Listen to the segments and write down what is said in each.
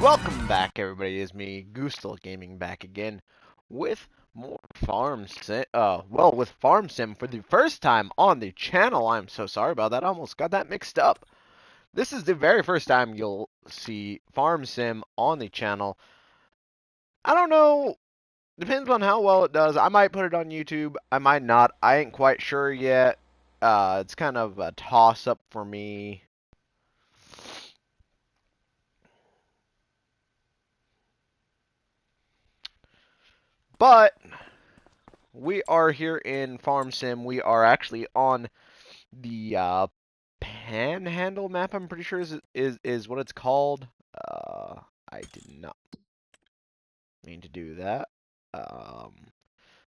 Welcome back, everybody. It's me, Goostel Gaming, back again with more Farm Sim. With Farm Sim for the first time on the channel. I'm so sorry about that. I almost got that mixed up. This is the very first time you'll see Farm Sim on the channel. I don't know. Depends on how well it does. I might put it on YouTube. I might not. I ain't quite sure yet. It's kind of a toss-up for me. But we are here in Farm Sim. We are actually on the Panhandle map. I'm pretty sure is what it's called. I did not mean to do that. Um,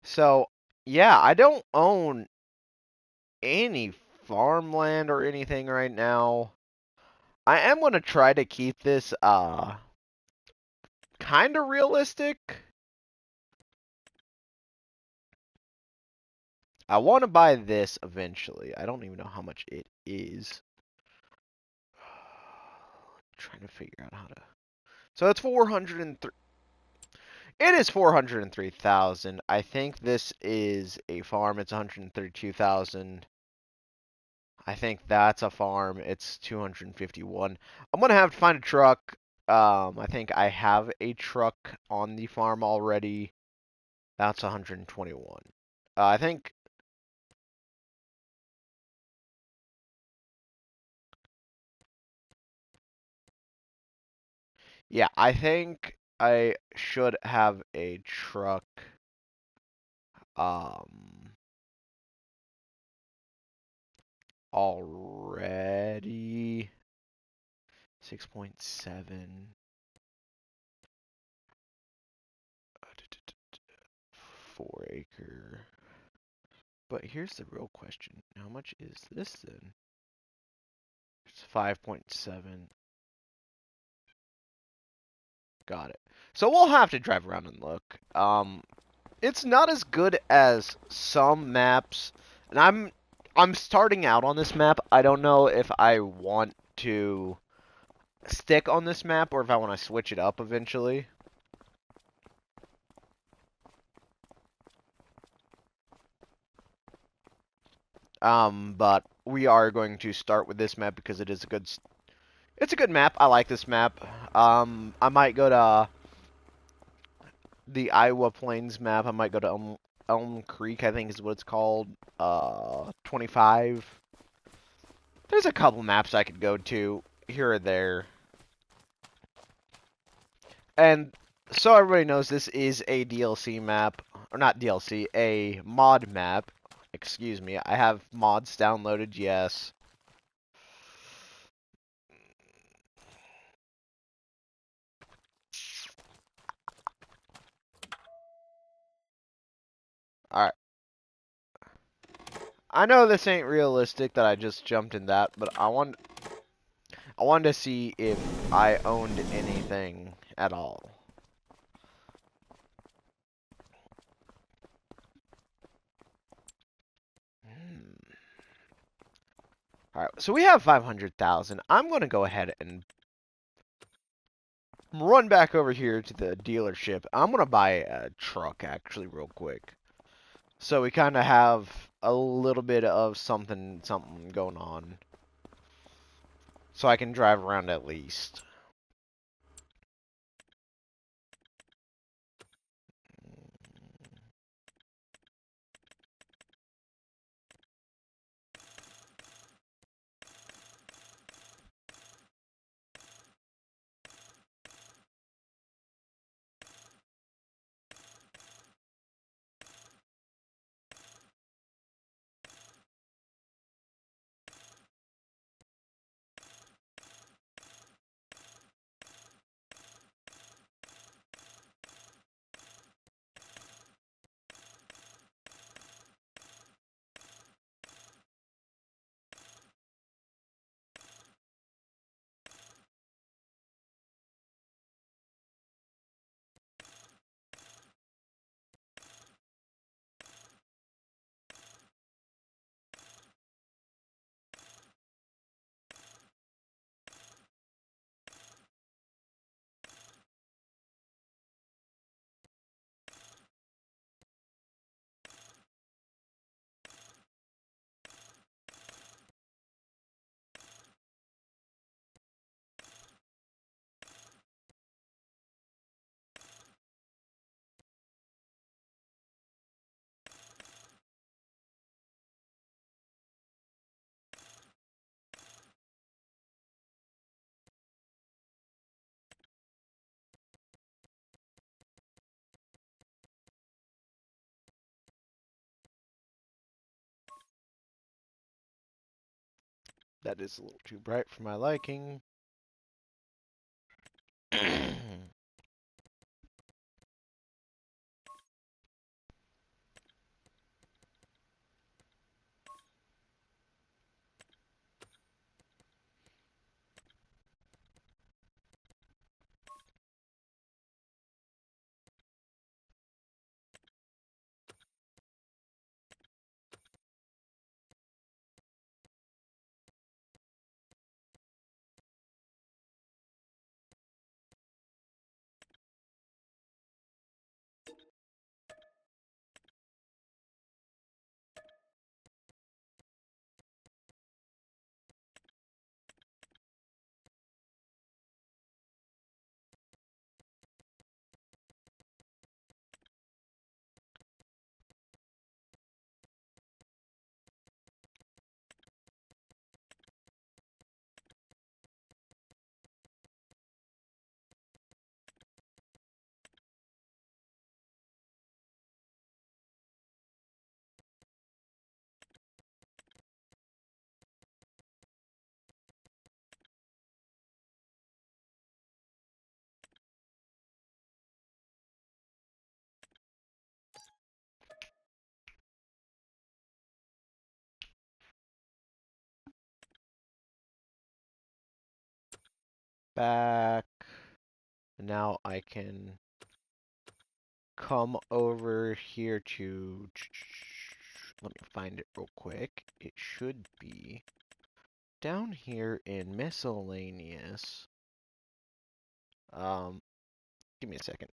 so yeah, I don't own any farmland or anything right now. I am gonna try to keep this kind of realistic. I want to buy this eventually. I don't even know how much it is. Trying to figure out how to. So it's 403. It is 403,000. I think this is a farm. It's 132,000. I think that's a farm. It's 251. I'm gonna have to find a truck. I think I have a truck on the farm already. That's 121. I think, yeah, I think I should have a truck. Um, Already 6.7. 4 acre. But here's the real question. How much is this then? It's 5.7. Got it. So we'll have to drive around and look. It's not as good as some maps, and I'm starting out on this map. I don't know if I want to stick on this map or if I want to switch it up eventually. But we are going to start with this map because it's a good map. I like this map. I might go to the Iowa Plains map. I might go to Elm Creek, I think is what it's called. 25. There's a couple maps I could go to here or there. And so everybody knows, this is a DLC map. Or not DLC, a mod map. Excuse me. I have mods downloaded, yes. Alright. I know this ain't realistic that I just jumped in that, but I wanted to see if I owned anything at all. Alright, so we have 500,000. I'm going to go ahead and run back over here to the dealership. I'm going to buy a truck, actually, real quick. So we kind of have a little bit of something going on. So I can drive around at least. That is a little too bright for my liking. Back. Now I can come over here to... Let me find it real quick. It should be down here in miscellaneous. Give me a second.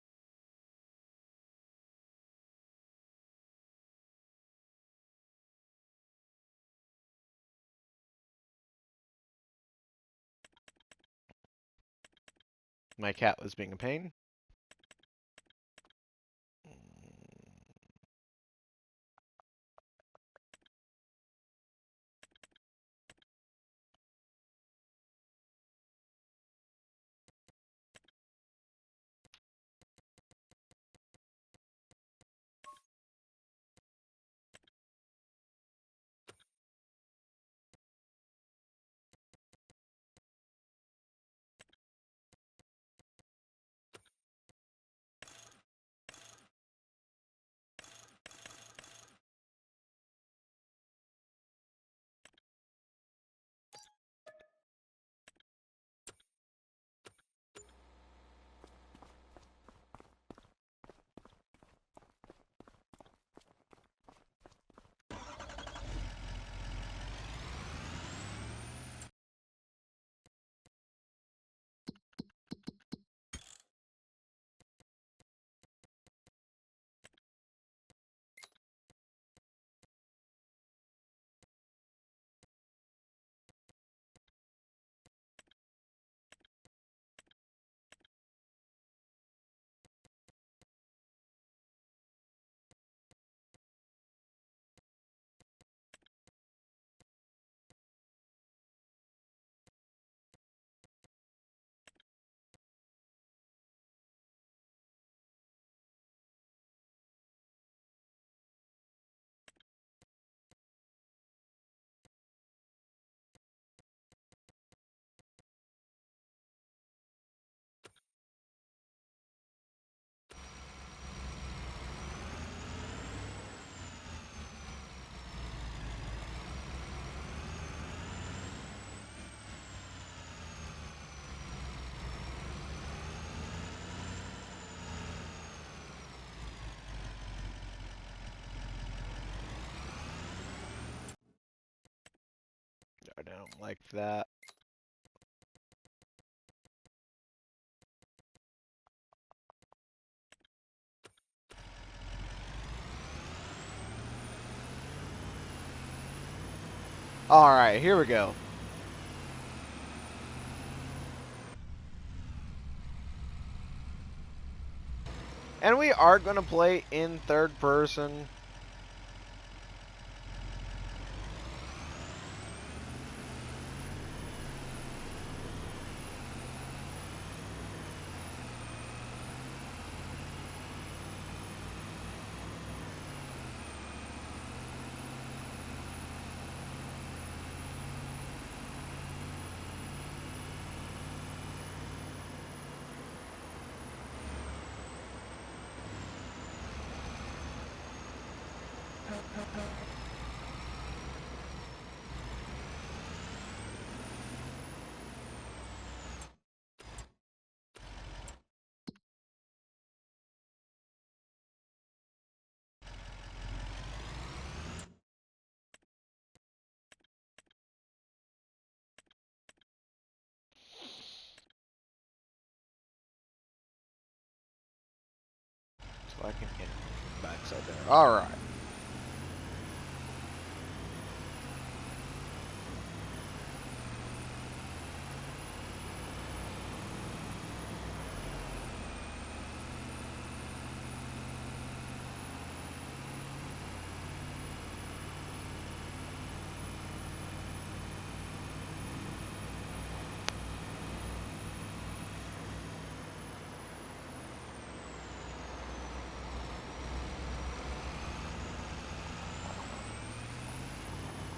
My cat was being a pain. I don't like that. Alright, here we go. And we are going to play in third person. Why can't get backside there? Alright.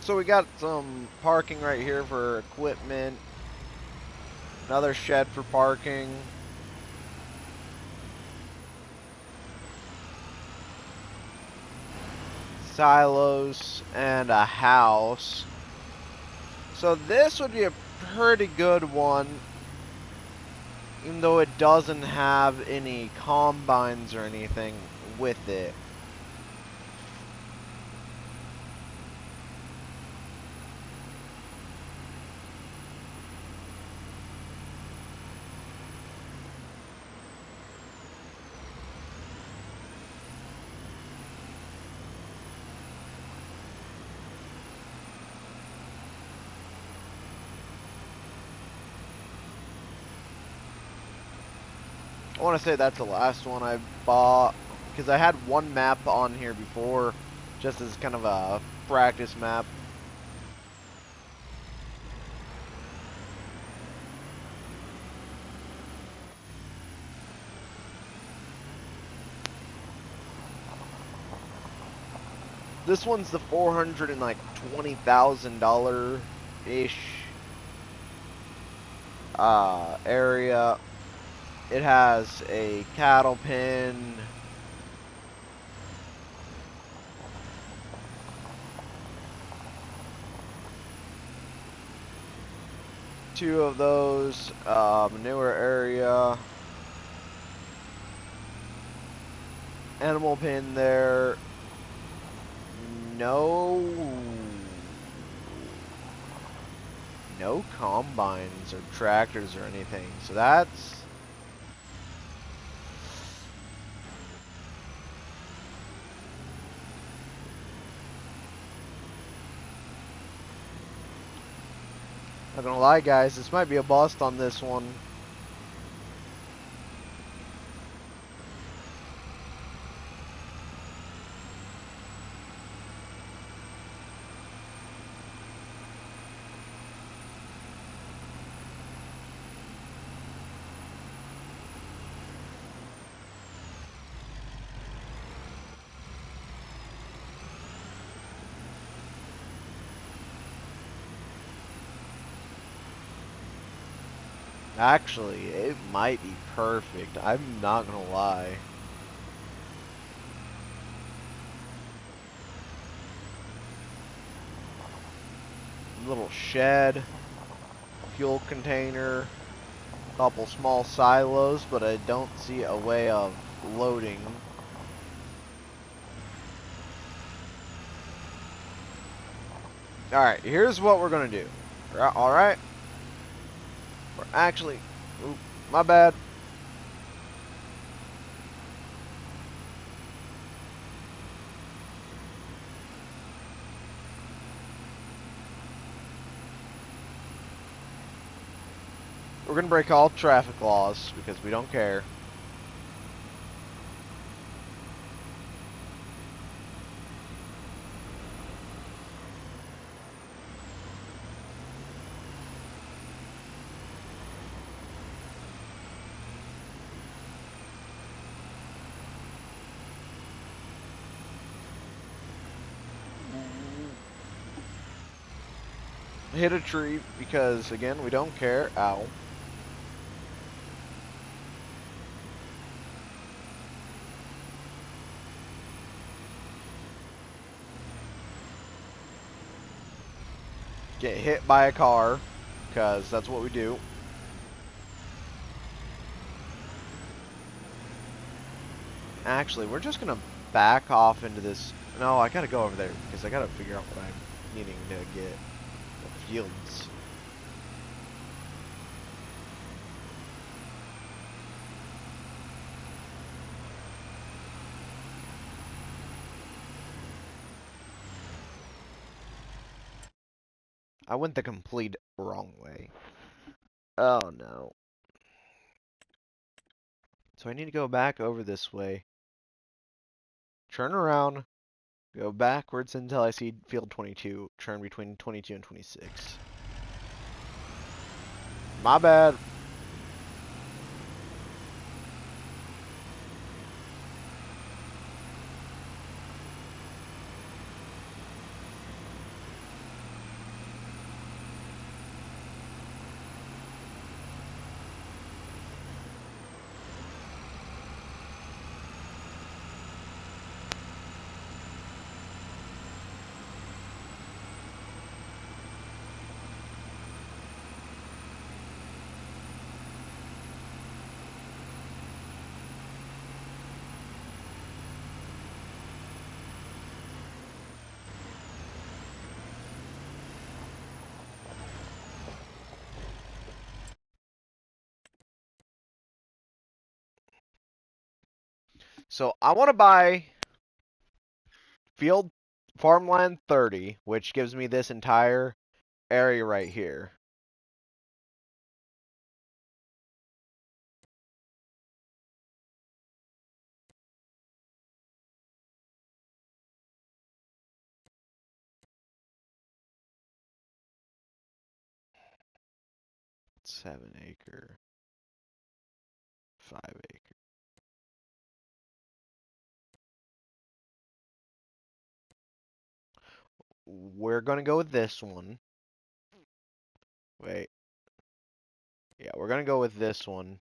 So we got some parking right here for equipment. Another shed for parking. Silos and a house. So this would be a pretty good one, even though it doesn't have any combines or anything with it. I want to say that's the last one I bought, because I had one map on here before, just as kind of a practice map. This one's the $420,000 ish area. It has a cattle pen, two of those, manure area, animal pen there. No combines or tractors or anything. So that's not gonna lie, guys, this might be a bust on this one. Actually, it might be perfect. I'm not gonna lie. Little shed, fuel container, couple small silos, but I don't see a way of loading. Alright, here's what we're gonna do. Alright? We're actually... Oop, my bad. We're gonna break all traffic laws because we don't care. Hit a tree because, again, we don't care. Ow. Get hit by a car because that's what we do. Actually, we're just gonna back off into this. No, I gotta go over there because I gotta figure out what I'm needing to get. Fields. I went the complete wrong way. Oh no. So I need to go back over this way. Turn around. Go backwards until I see field 22. Turn between 22 and 26. My bad. So I want to buy field farmland 30, which gives me this entire area right here. Seven acre, 5 acre. We're gonna go with this one. Wait. Yeah, we're gonna go with this one.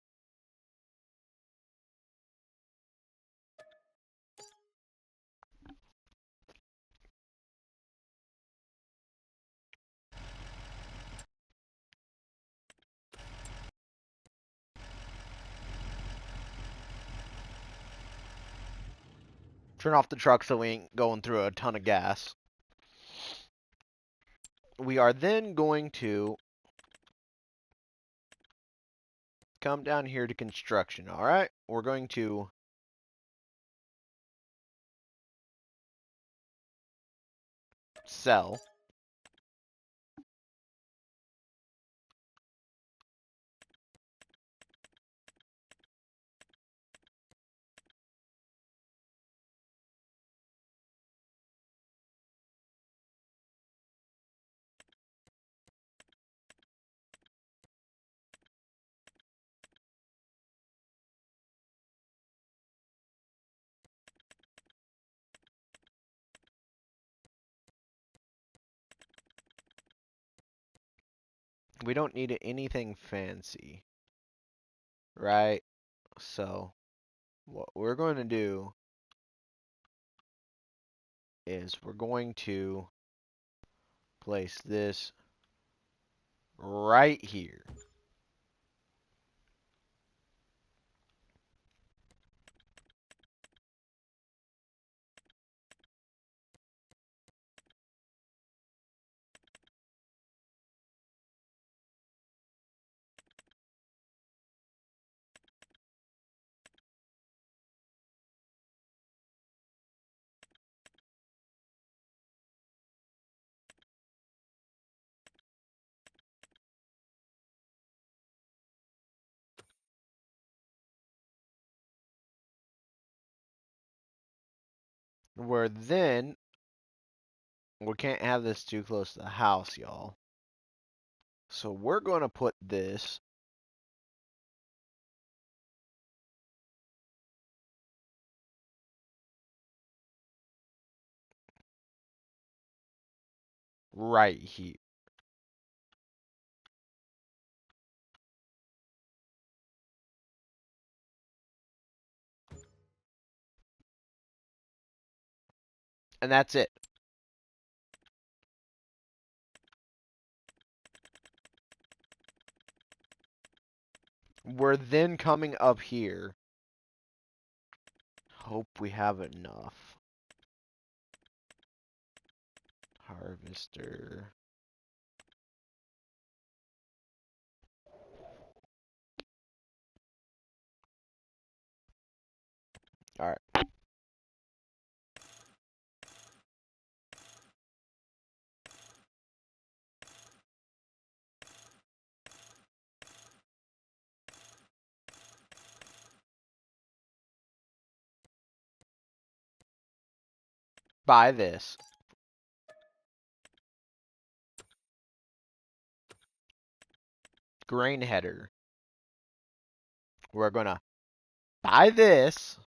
Turn off the truck so we ain't going through a ton of gas. We are then going to come down here to construction, alright? We're going to sell. We don't need anything fancy, right? So, what we're going to do is we're going to place this right here. Where then, we can't have this too close to the house, y'all. So we're going to put this right here. And that's it. We're then coming up here. Hope we have enough. Harvester. Alright. buy this. Grain header. We're gonna buy this.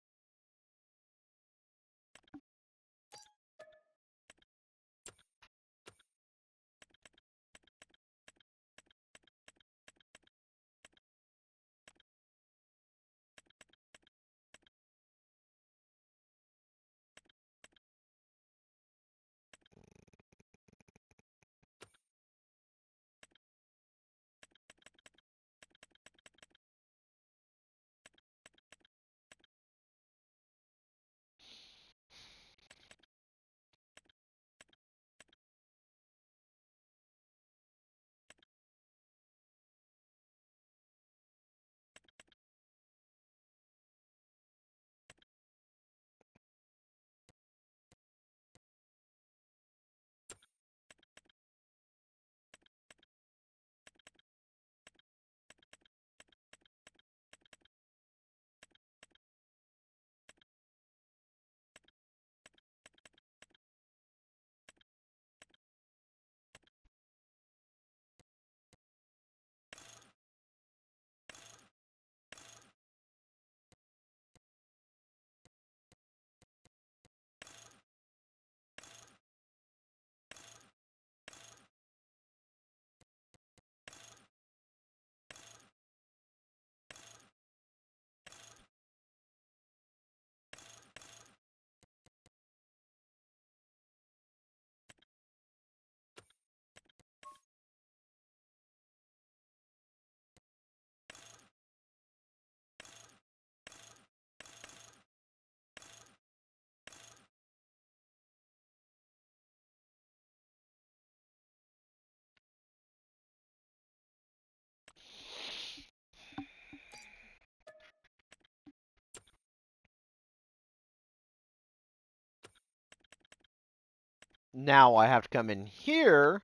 Now I have to come in here,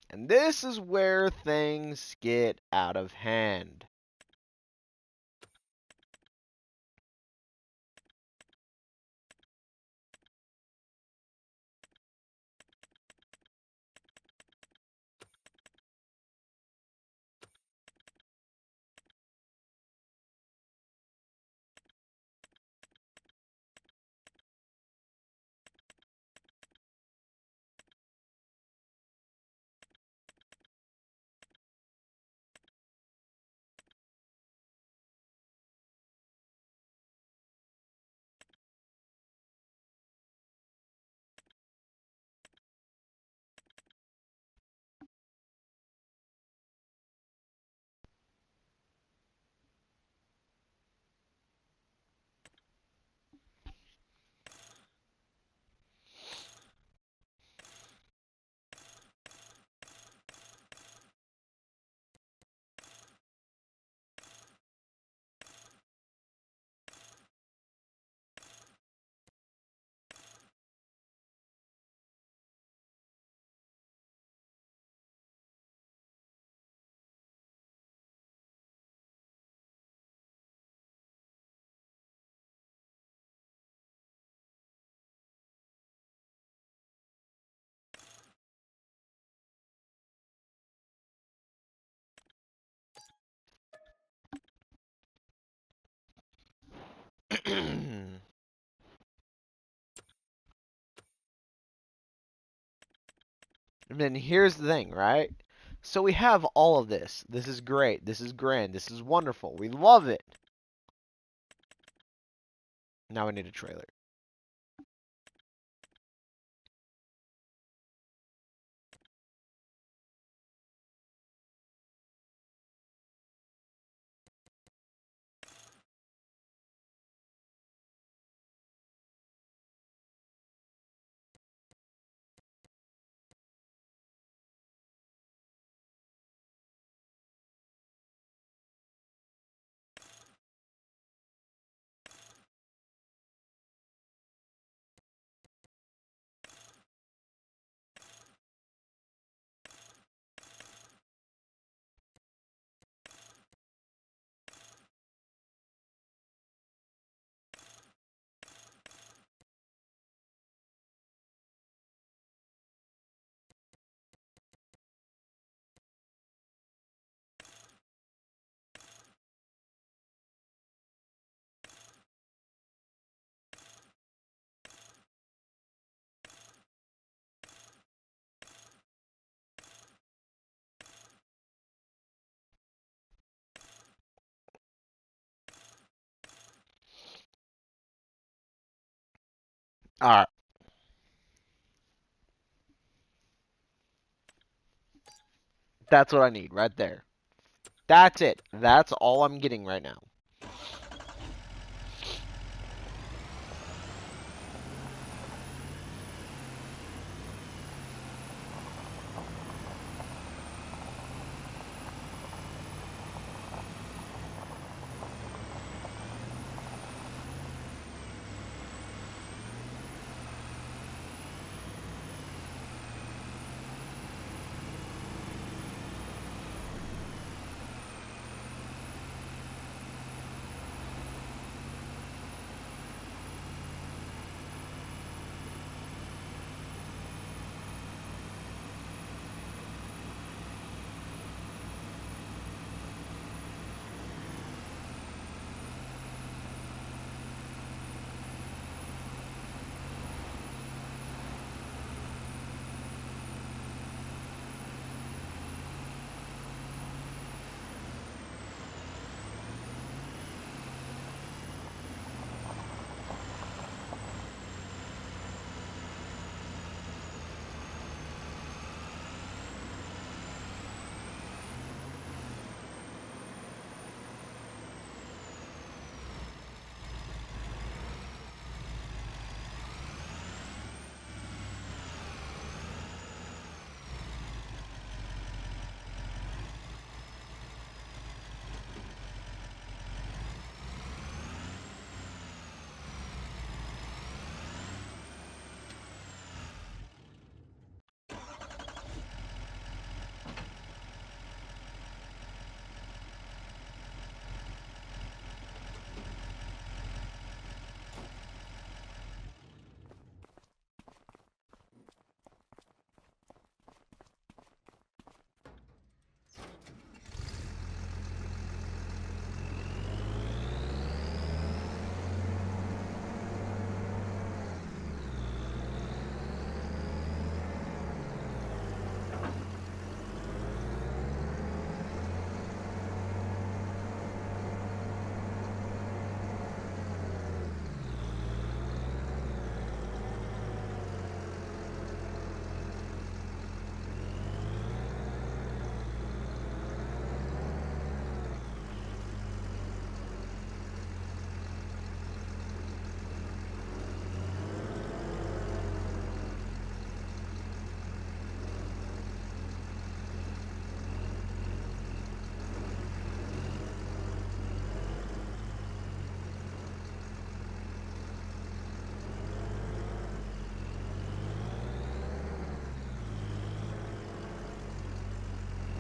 and this is where things get out of hand. And then here's the thing, right? So we have all of this. This is great. This is grand. This is wonderful. We love it. Now we need a trailer. Alright. That's what I need right there. That's it. That's all I'm getting right now.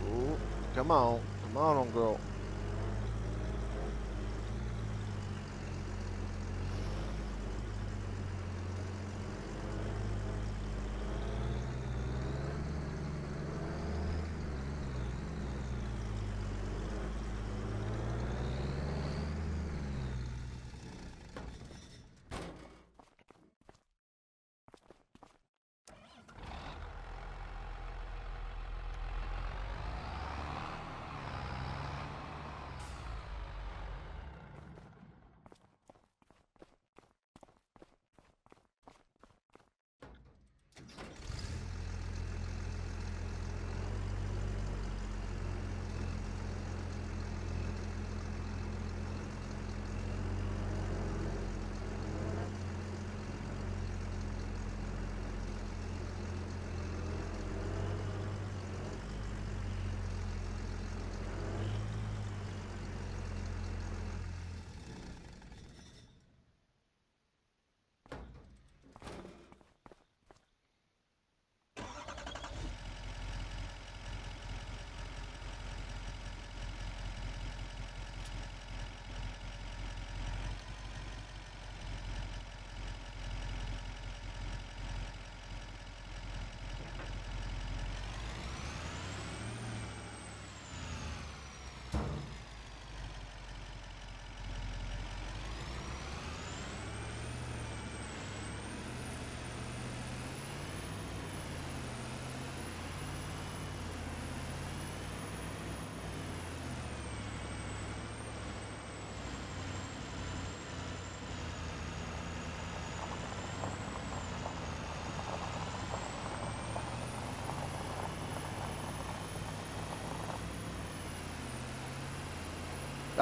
Ooh, come on. Come on, girl.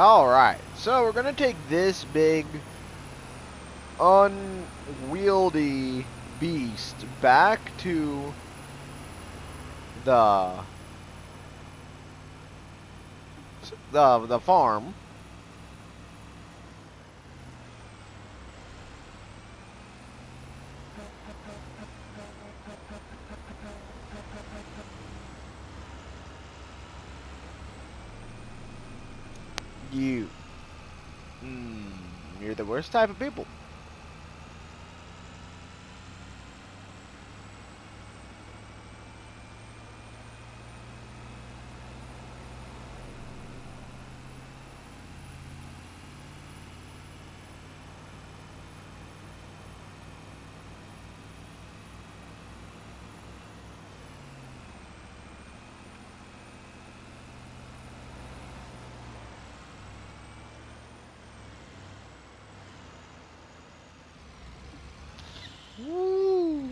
Alright, so we're gonna take this big, unwieldy beast back to the farm. You, you're the worst type of people. Woo.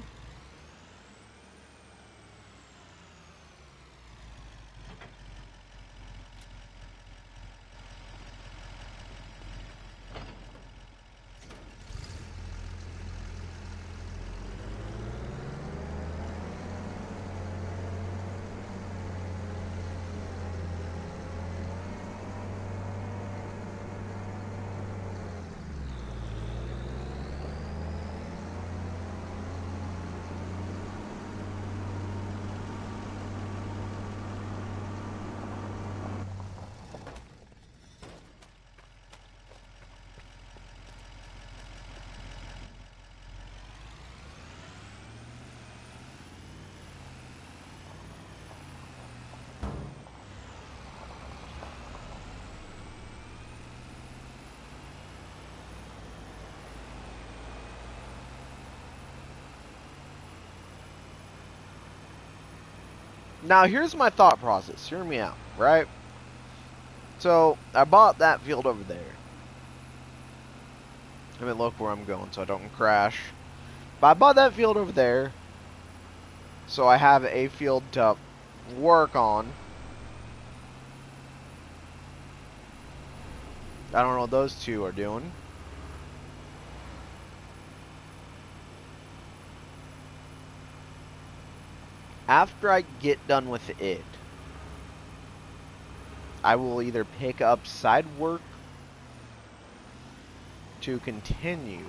Now, here's my thought process. Hear me out, right? So, I bought that field over there. I mean, look where I'm going so I don't crash. But I bought that field over there, so I have a field to work on. I don't know what those two are doing. After I get done with it, I will either pick up side work to continue,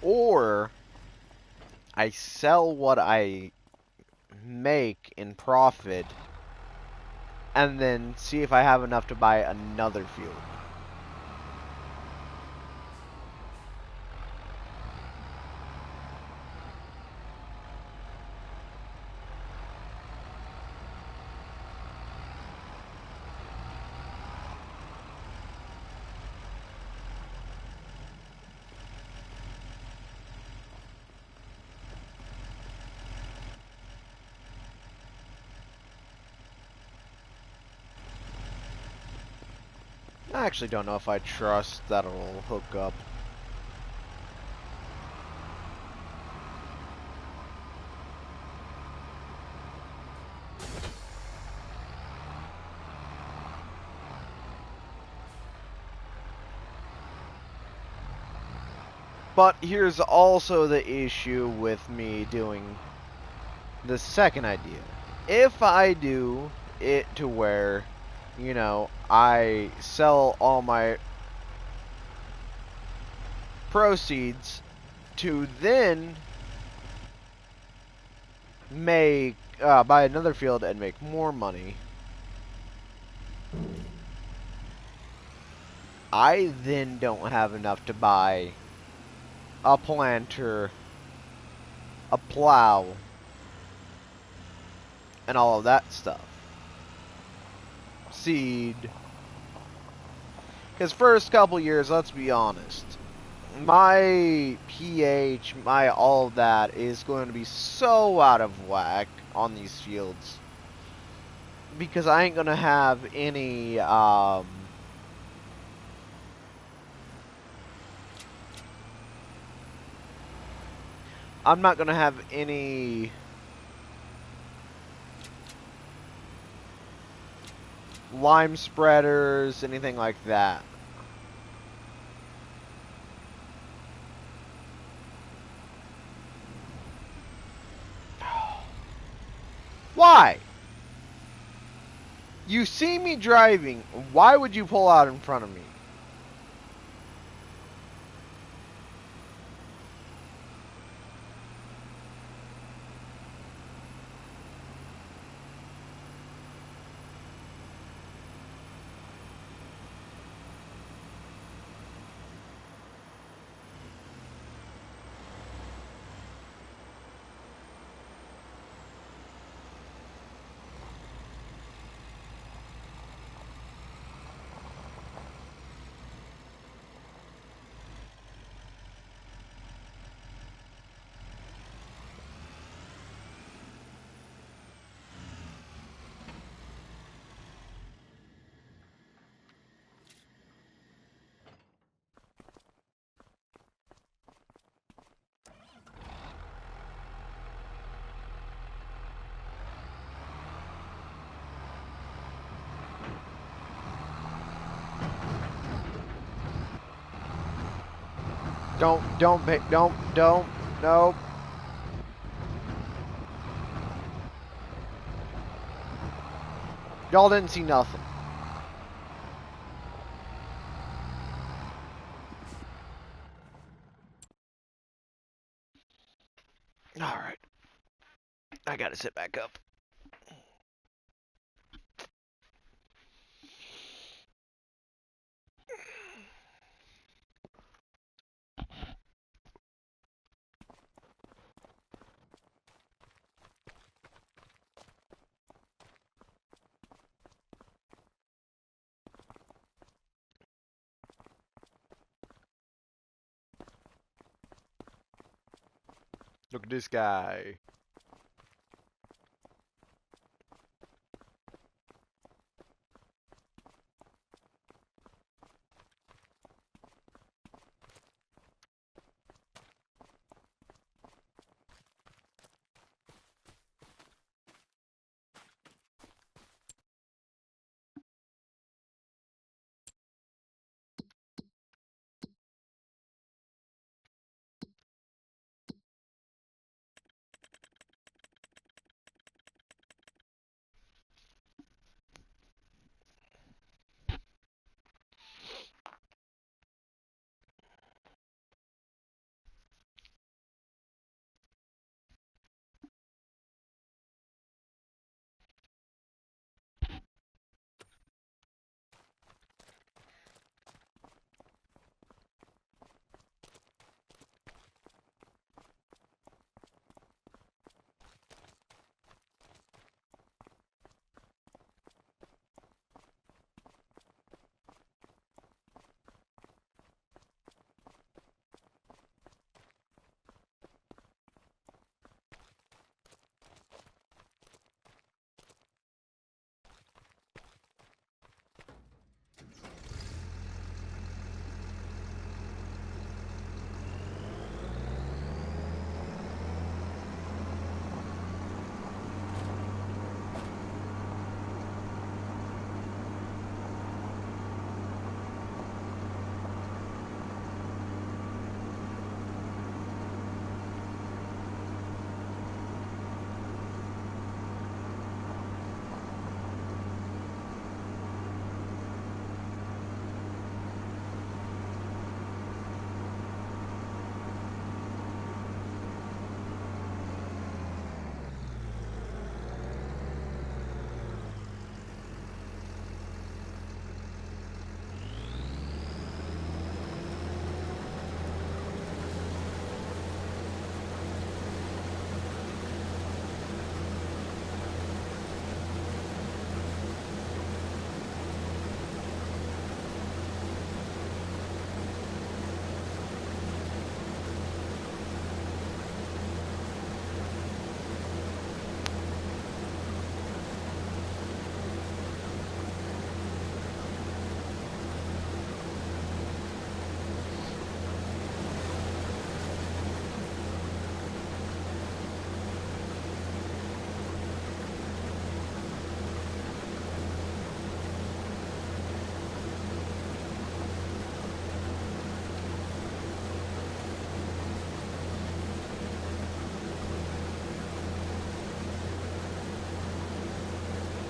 or I sell what I make in profit and then see if I have enough to buy another field. I actually don't know if I trust that it'll hook up. But here's also the issue with me doing the second idea. If I do it to where, you know, I sell all my proceeds to then make buy another field and make more money, I then don't have enough to buy a planter, a plow, and all of that stuff. Seed. Because first couple years, let's be honest, My pH, my all of that is going to be so out of whack on these fields. Because I ain't gonna have any, I'm not gonna have any lime spreaders, anything like that. Why? You see me driving, why would you pull out in front of me? Don't, no. Y'all didn't see nothing. Alright. I gotta sit back up. Look at this guy.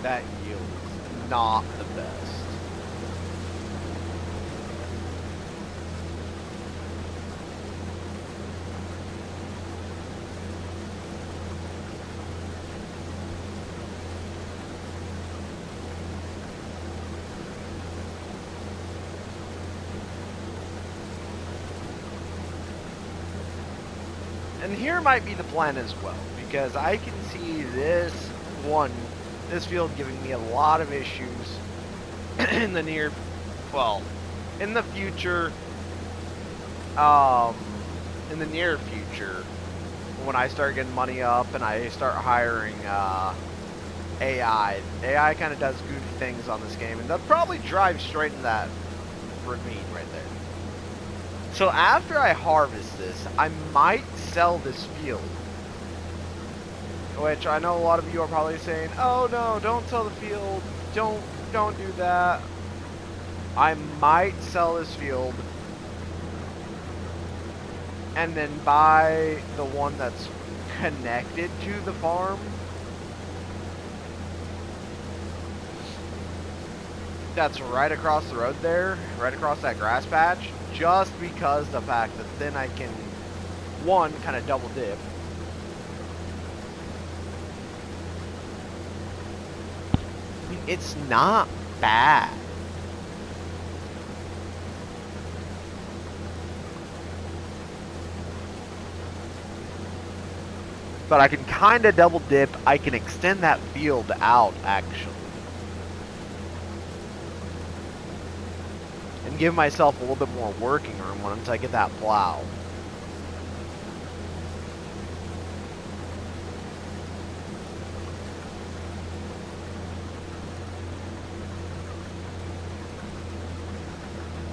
that yield is not the best. And here might be the plan as well, because I can see this field giving me a lot of issues in the in the future, in the near future, when I start getting money up and I start hiring AI. AI kind of does goofy things on this game, and they'll probably drive straight into that ravine right there. So after I harvest this, I might sell this field. Which I know a lot of you are probably saying, oh no, don't sell the field, don't do that. I might sell this field and then buy the one that's connected to the farm. That's right across the road there, right across that grass patch, just because the fact that then I can, one, kind of double dip. It's not bad. But I can kind of double dip. I can extend that field out, actually. And give myself a little bit more working room once I get that plow.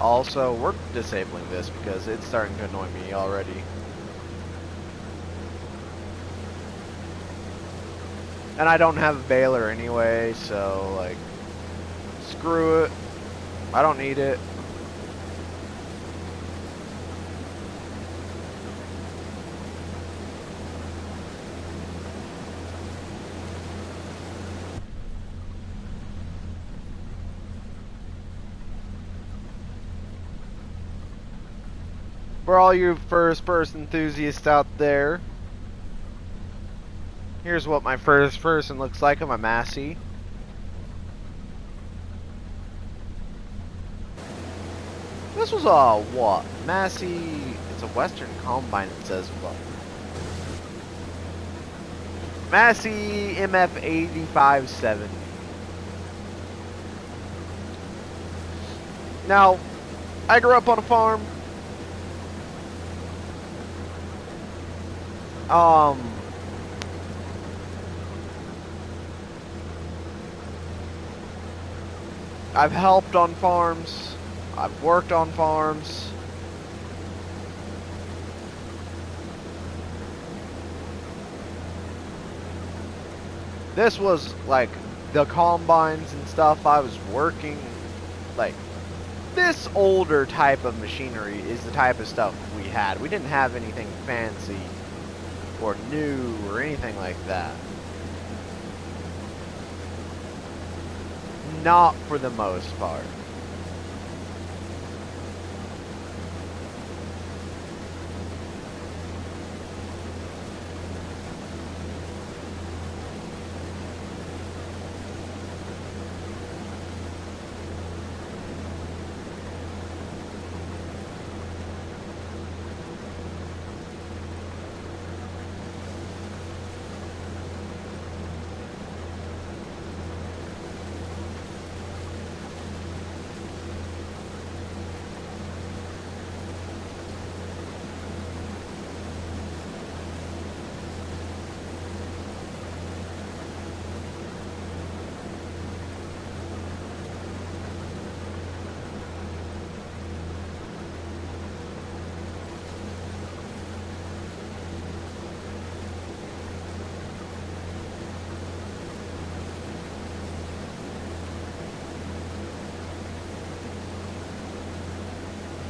Also, we're disabling this because it's starting to annoy me already. And I don't have a baler anyway, so, like, screw it. I don't need it. For all you first-person enthusiasts out there, here's what my first person looks like on my Massey. This was a what? Massey, it's a Western Combine, it says, what? Massey MF 8570. Now, I grew up on a farm. I've helped on farms. I've worked on farms. This was like the combines and stuff I was working, like this older type of machinery is the type of stuff we had. We didn't have anything fancy or new or anything like that. Not for the most part.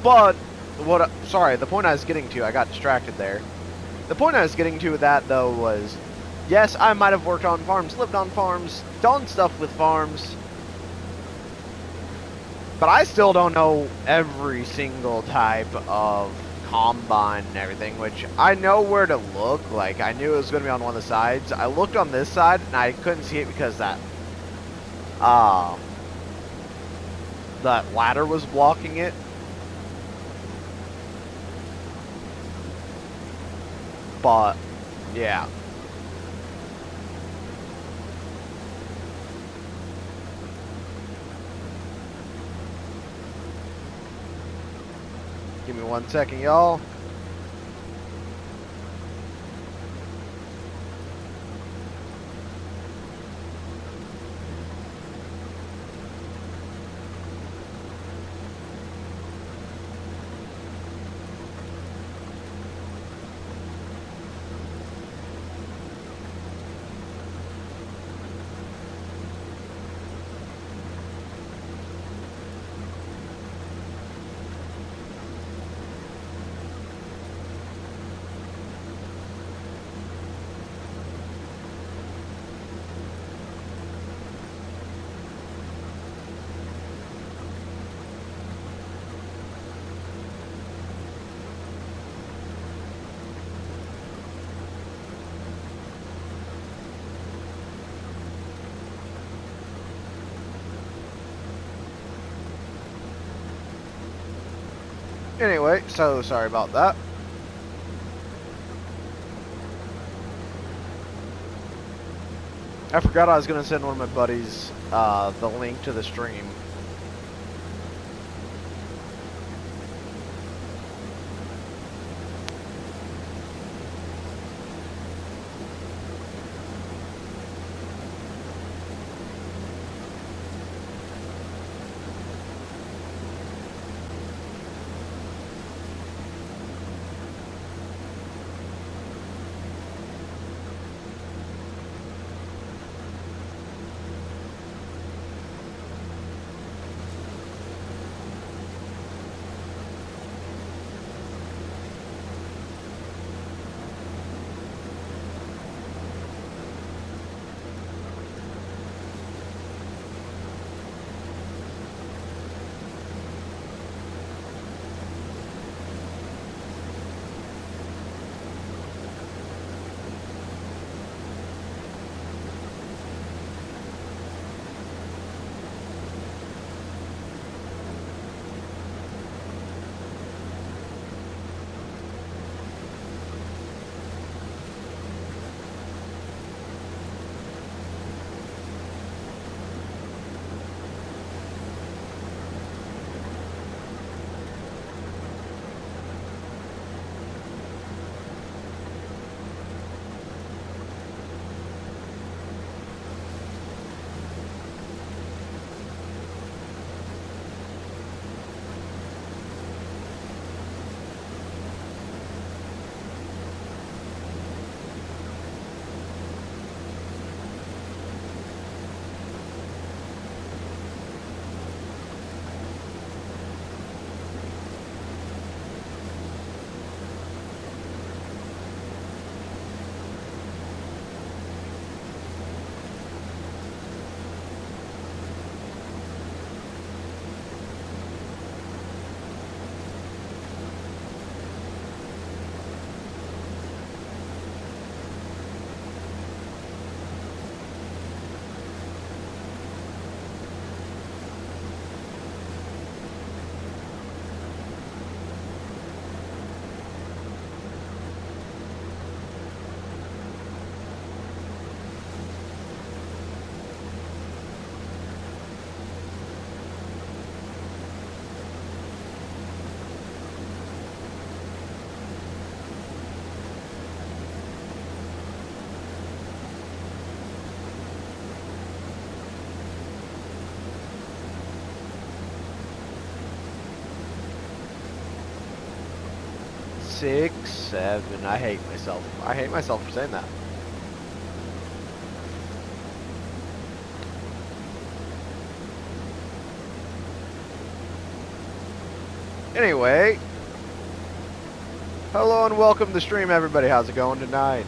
But sorry, the point I was getting to, I got distracted there. The point I was getting to with that though was Yes, I might have worked on farms, lived on farms, done stuff with farms, but I still don't know every single type of combine and everything, which I know where to look. Like, I knew it was going to be on one of the sides. I looked on this side, and I couldn't see it because um, that ladder was blocking it. But, yeah. Give me 1 second, y'all. Anyway, so sorry about that. I forgot I was going to send one of my buddies the link to the stream. Six, seven. I hate myself. I hate myself for saying that. Anyway, hello and welcome to the stream, everybody. How's it going tonight?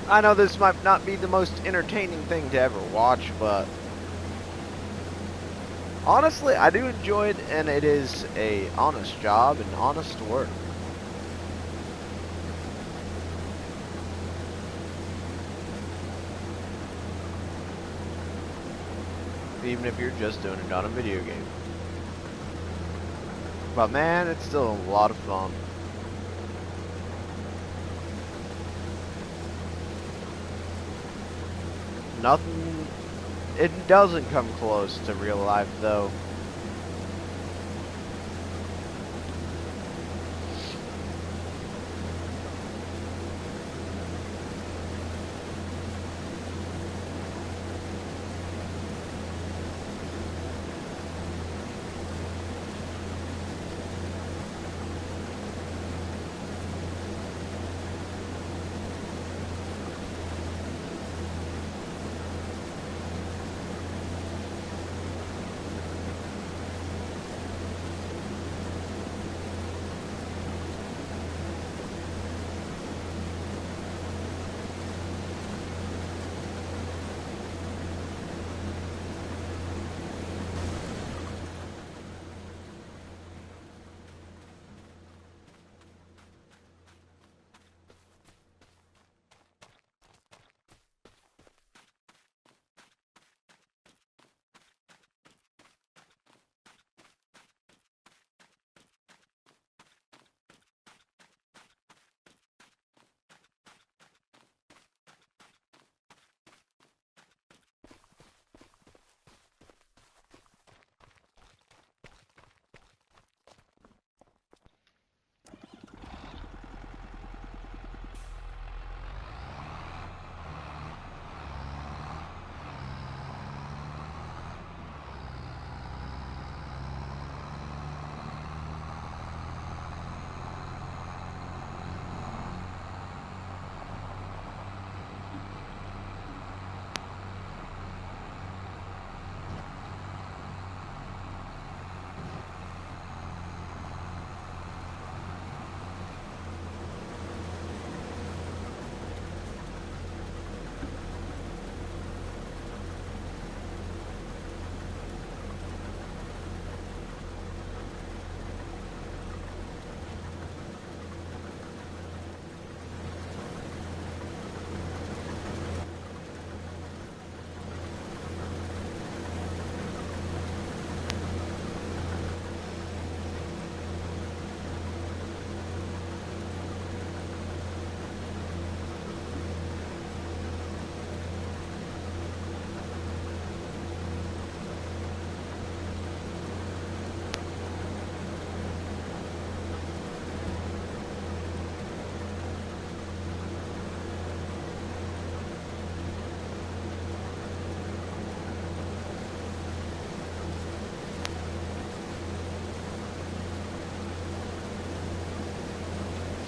I know this might not be the most entertaining thing to ever watch, but honestly, I do enjoy it, and it is a honest job and honest work. Even if you're just doing it on a video game. But man, it's still a lot of fun. Nothing, it doesn't come close to real life though.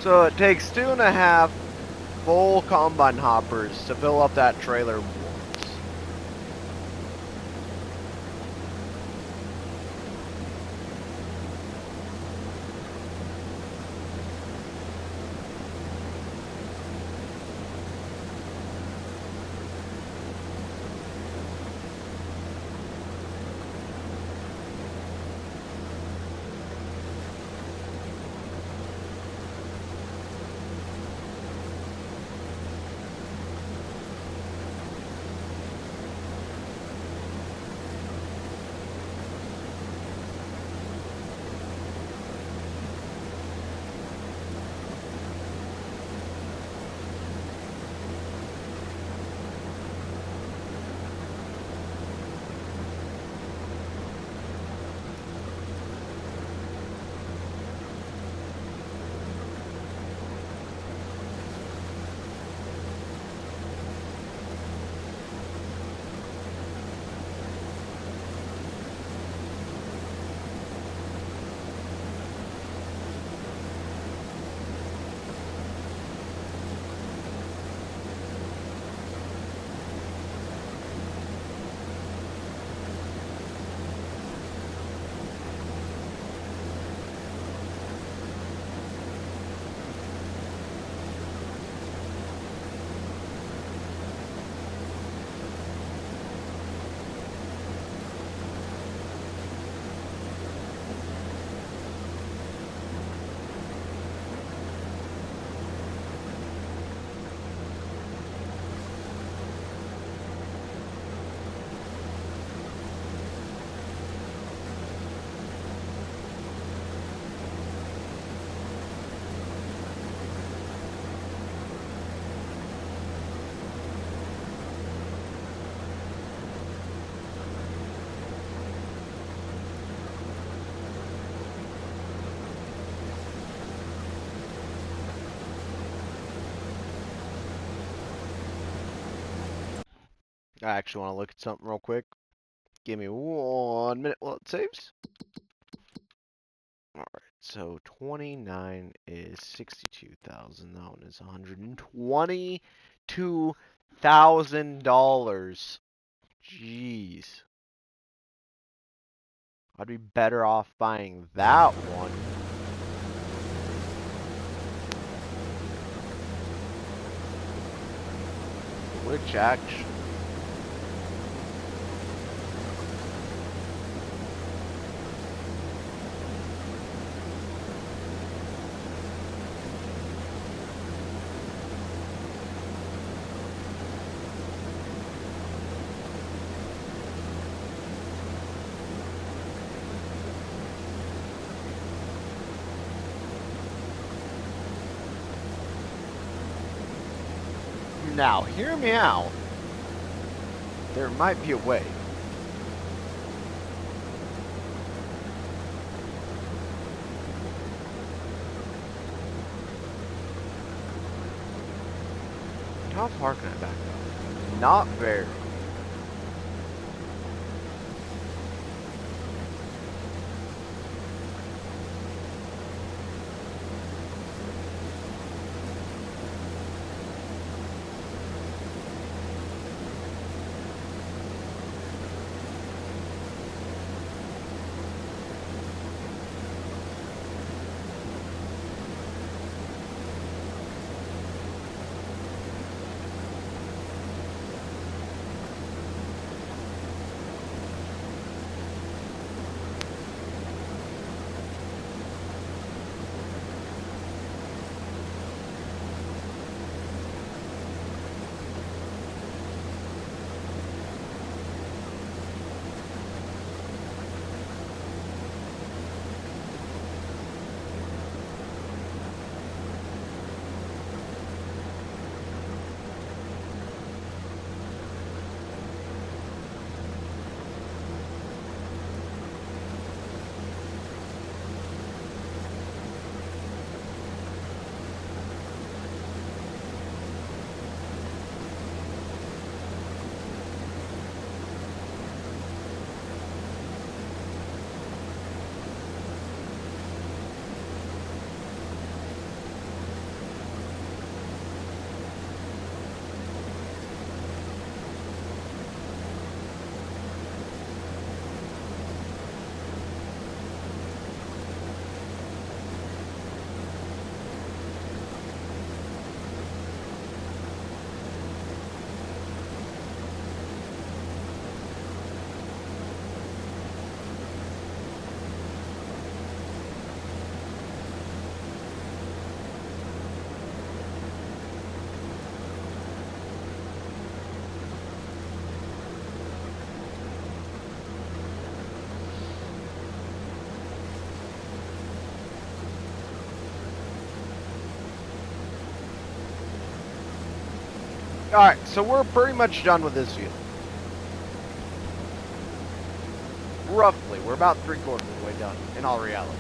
So it takes 2.5 full combine hoppers to fill up that trailer once. I actually want to look at something real quick. Give me 1 minute while it saves. Alright, so 29 is 62,000. That one is $122,000. Jeez. I'd be better off buying that one. Which actually... Now, hear me out. There might be a way. How far can I back up? Not very. Alright, so we're pretty much done with this field. Roughly, we're about 3/4 of the way done, in all reality.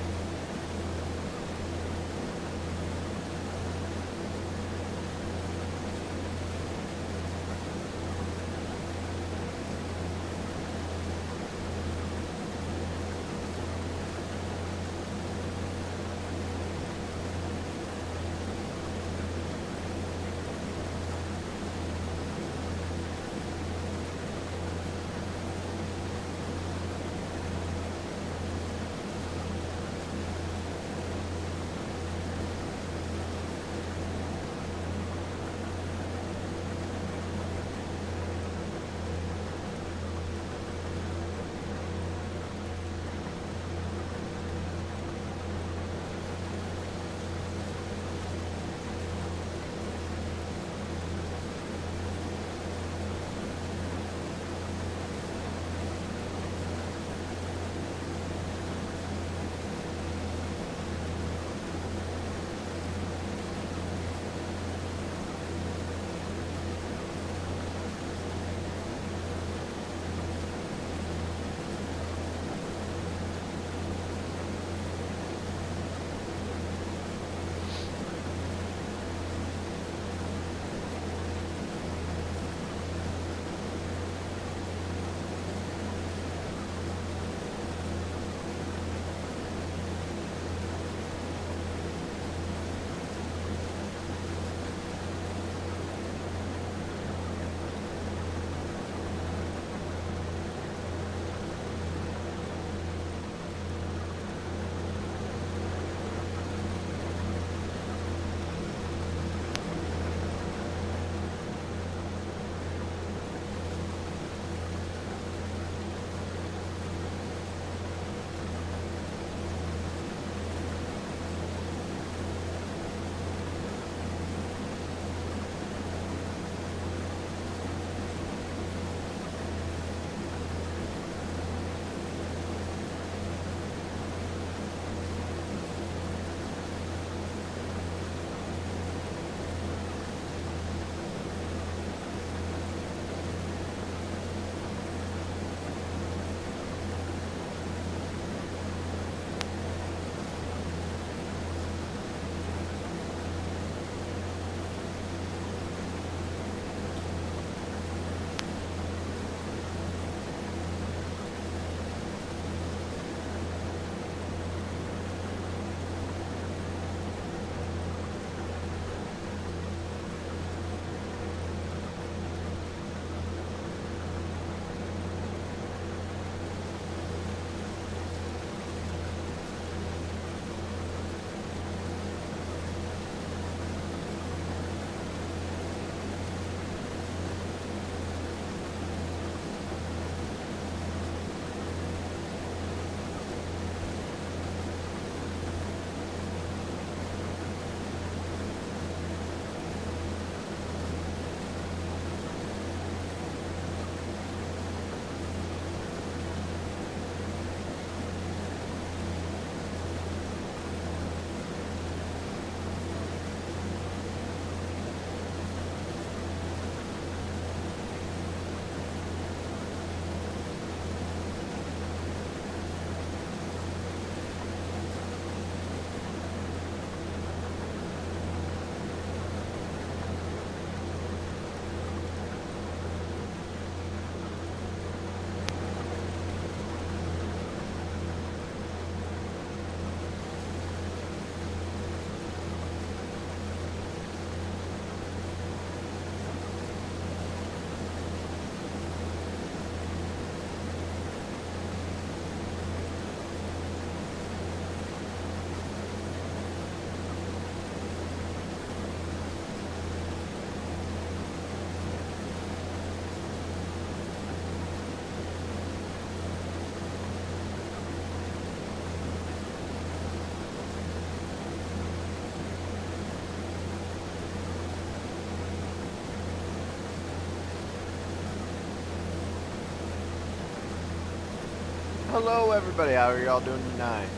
Hello everybody, how are y'all doing tonight?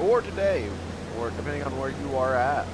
Or today, or depending on where you are at.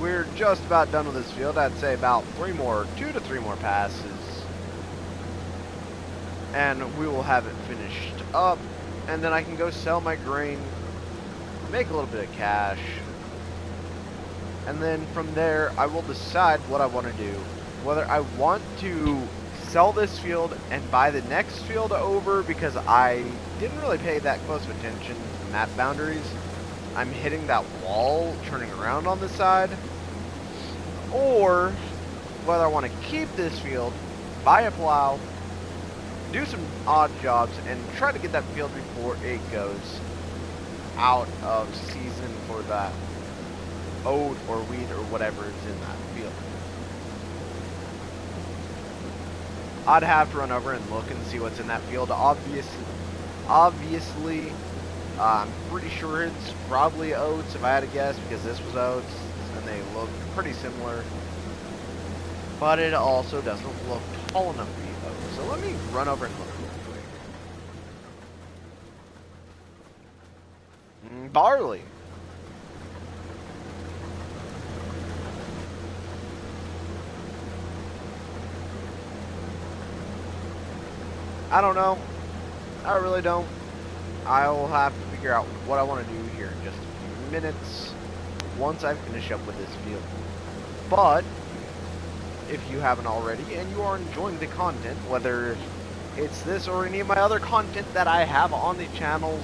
We're just about done with this field. I'd say about 2 to 3 more passes. And we will have it finished up. And then I can go sell my grain, make a little bit of cash. And then from there, I will decide what I want to do. Whether I want to sell this field and buy the next field over, because I didn't really pay that close of attention to the map boundaries. I'm hitting that wall, turning around on the side. Or whether I want to keep this field, buy a plow, do some odd jobs, and try to get that field before it goes out of season for that oat or wheat or whatever is in that field. I'd have to run over and look and see what's in that field. Obviously, I'm pretty sure it's probably oats if I had to guess, because this was oats and they look pretty similar. But it also doesn't look tall enough to be oats. So let me run over and look real quick. Barley. I don't know. I really don't. I'll have to figure out what I want to do here in just a few minutes once I finish up with this field. But if you haven't already and you are enjoying the content, whether it's this or any of my other content that I have on the channels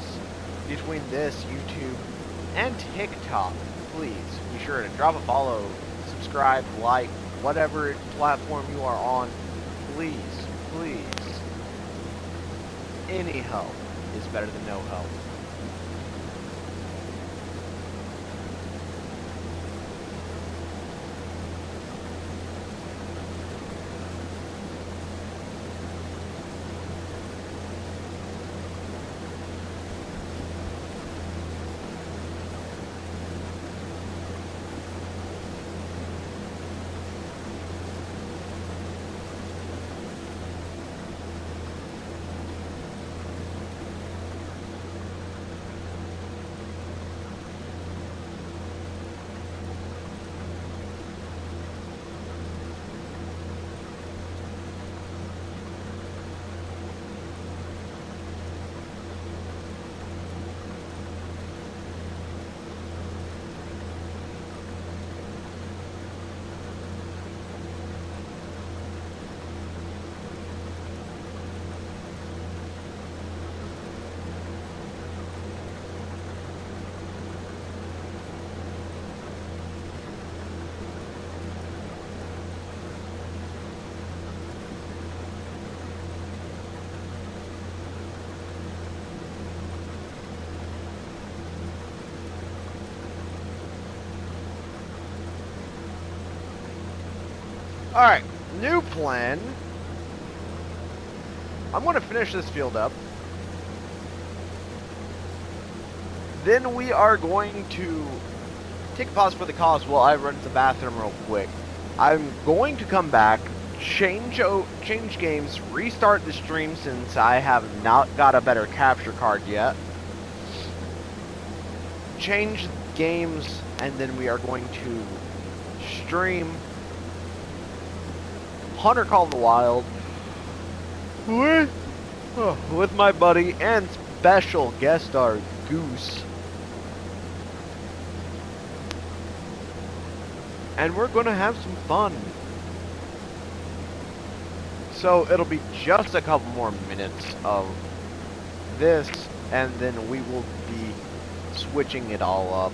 between this, YouTube, and TikTok, please be sure to drop a follow, subscribe, like, whatever platform you are on. Please, please. Any help is better than no help. Alright, new plan. I'm going to finish this field up. Then we are going to take a pause for the cause while I run to the bathroom real quick. I'm going to come back, change games, restart the stream since I have not got a better capture card yet. Change games, and then we are going to stream Hunter Call of the Wild with with my buddy and special guest star Goose. And we're gonna have some fun. So it'll be just a couple more minutes of this, and then we will be switching it all up.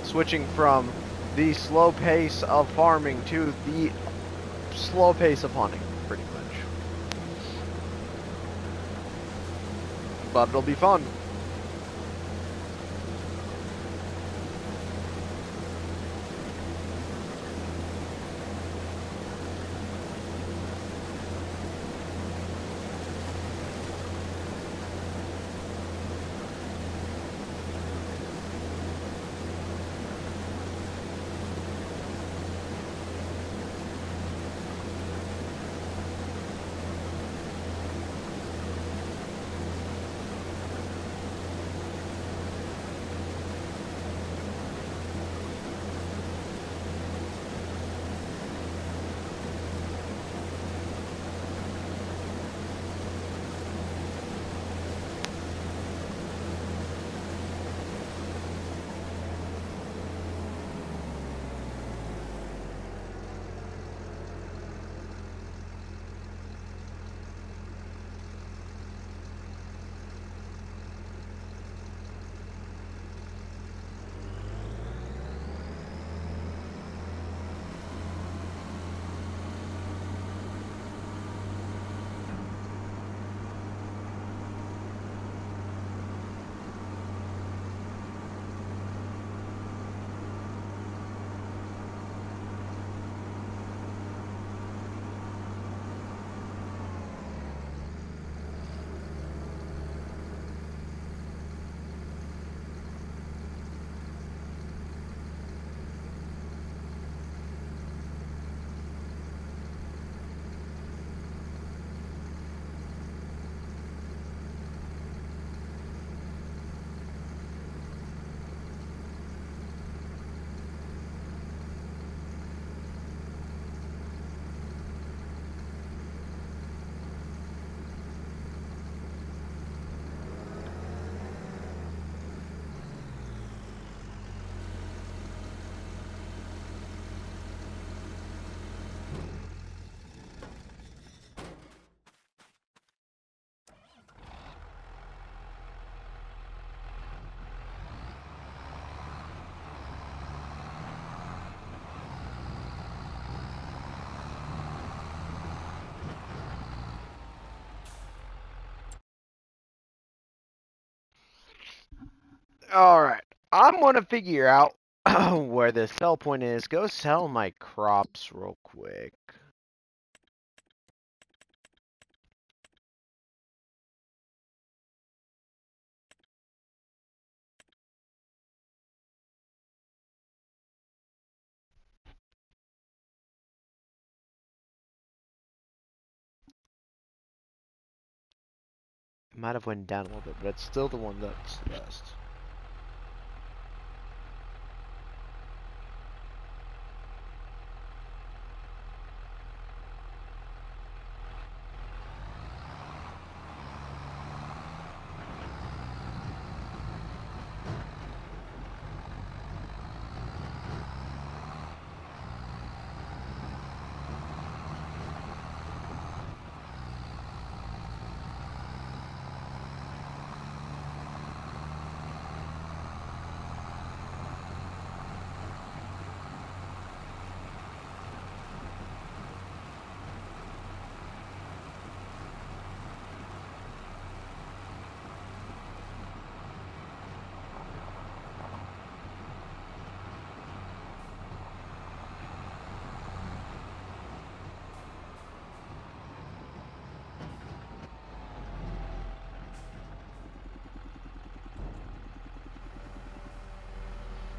Switching from the slow pace of farming to the slow pace of hunting, pretty much. But it'll be fun. Alright, I'm gonna figure out where the sell point is. Go sell my crops real quick. It might have went down a little bit, but it's still the one that's the best.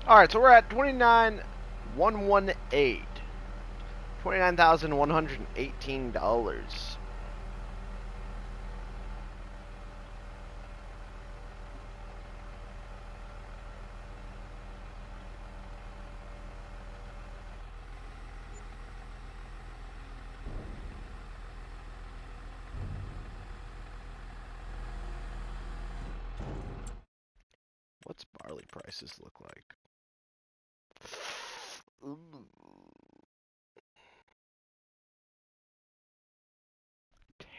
Alright, so we're at 29,118. $29,118. What's barley prices look like? Ooh.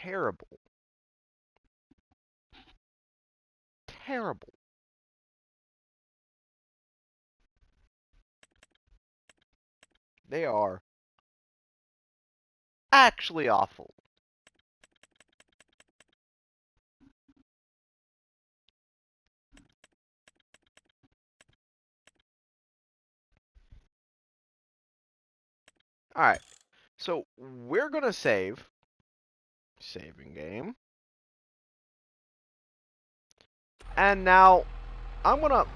Terrible. Terrible. They are actually awful. Alright, so we're gonna save. Saving game. And now I'm gonna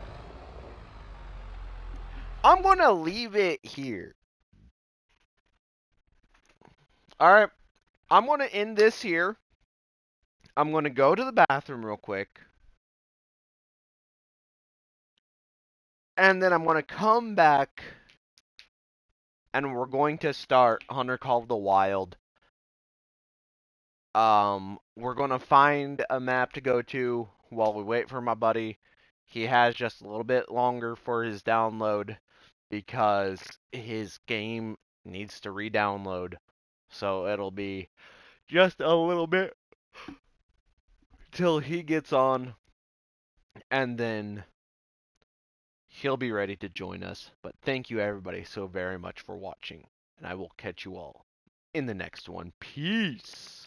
leave it here. Alright, I'm gonna end this here. I'm gonna go to the bathroom real quick. And then I'm gonna come back and we're going to start Hunter Call of the Wild. We're gonna find a map to go to while we wait for my buddy. He has just a little bit longer for his download because his game needs to re-download. So it'll be just a little bit till he gets on, and then he'll be ready to join us. But thank you everybody so very much for watching, and I will catch you all in the next one. Peace.